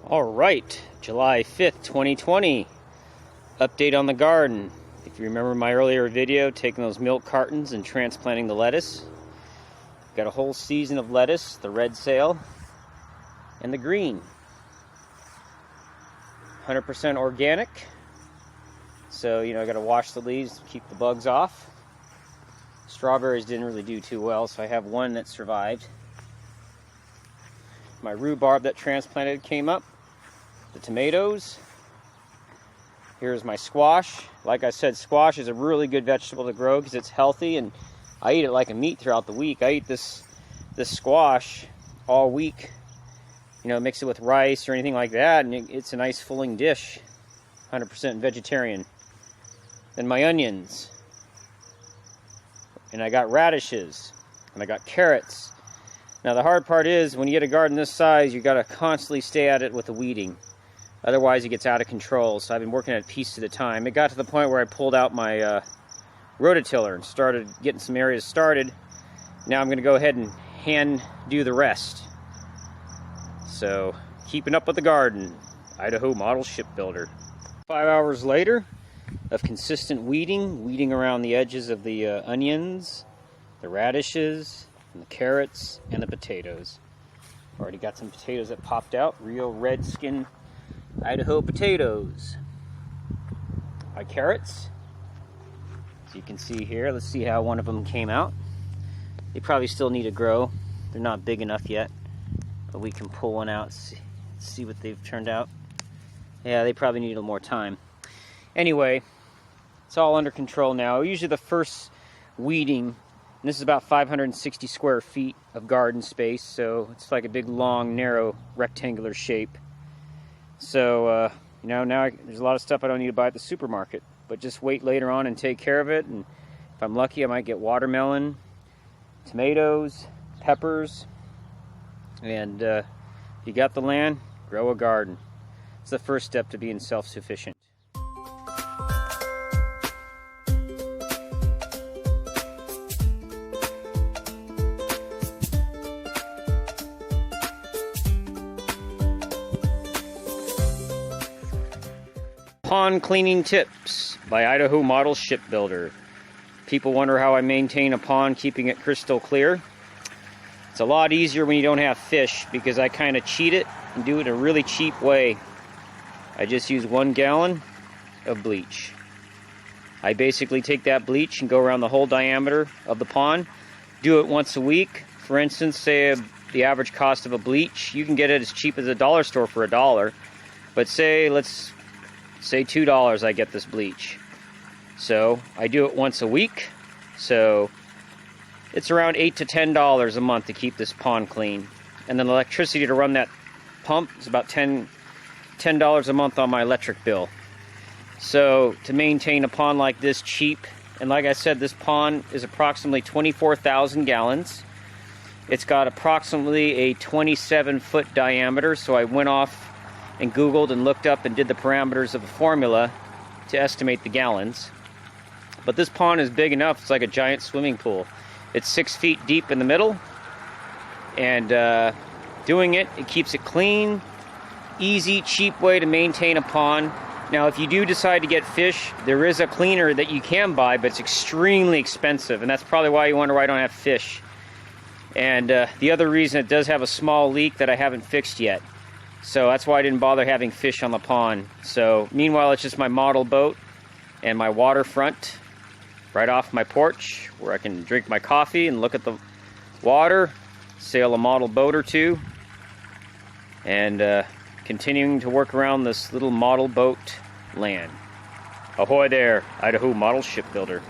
Alright, July 5th, 2020. Update on the garden. If you remember my earlier video, taking those milk cartons and transplanting the lettuce. Got a whole season of lettuce, the red sale, and the green. 100% organic. So, I gotta wash the leaves, keep the bugs off. Strawberries didn't really do too well, so I have one that survived. My rhubarb that transplanted came up. The tomatoes. Here's my squash. Like I said, squash is a really good vegetable to grow because it's healthy, and I eat it like a meat throughout the week. I eat this squash all week. Mix it with rice or anything like that, and it's a nice filling dish. 100% vegetarian. Then my onions. And I got radishes. And I got carrots. Now the hard part is, when you get a garden this size, you got to constantly stay at it with the weeding. Otherwise it gets out of control. So I've been working at a piece at a time. It got to the point where I pulled out my rototiller and started getting some areas started. Now I'm going to go ahead and hand do the rest. So, keeping up with the garden. Idaho model shipbuilder. 5 hours later of consistent weeding around the edges of the onions, the radishes, and the carrots, and the potatoes. Already got some potatoes that popped out. Real red skin Idaho potatoes. My carrots, as you can see here, let's see how one of them came out. They probably still need to grow. They're not big enough yet, but we can pull one out, see what they've turned out. Yeah, they probably need a little more time. Anyway, it's all under control now. Usually the first weeding, and this is about 560 square feet of garden space, so it's like a big, long, narrow, rectangular shape. So, now there's a lot of stuff I don't need to buy at the supermarket, but just wait later on and take care of it, and if I'm lucky, I might get watermelon, tomatoes, peppers, and if you got the land, grow a garden. It's the first step to being self-sufficient. Pond cleaning tips by Idaho model shipbuilder. People wonder how I maintain a pond, keeping it crystal clear. It's a lot easier when you don't have fish, because I kind of cheat it and do it in a really cheap way. I just use 1 gallon of bleach. I basically take that bleach and go around the whole diameter of the pond. Do it once a week. For instance, say the average cost of a bleach, you can get it as cheap as a dollar store for $1. But let's say $2 I get this bleach. So I do it once a week. So it's around $8 to $10 a month to keep this pond clean. And then electricity to run that pump is about $10 a month on my electric bill. So to maintain a pond like this cheap, and like I said, this pond is approximately 24,000 gallons. It's got approximately a 27-foot diameter, so I went off and Googled and looked up and did the parameters of the formula to estimate the gallons. But this pond is big enough, it's like a giant swimming pool. It's 6 feet deep in the middle, and doing it keeps it clean, easy, cheap way to maintain a pond. Now, if you do decide to get fish, there is a cleaner that you can buy, but it's extremely expensive, and that's probably why you wonder why I don't have fish. And the other reason, it does have a small leak that I haven't fixed yet. So that's why I didn't bother having fish on the pond. So meanwhile, it's just my model boat and my waterfront right off my porch, where I can drink my coffee and look at the water, sail a model boat or two, and continuing to work around this little model boat land. Ahoy there, Idaho model shipbuilder.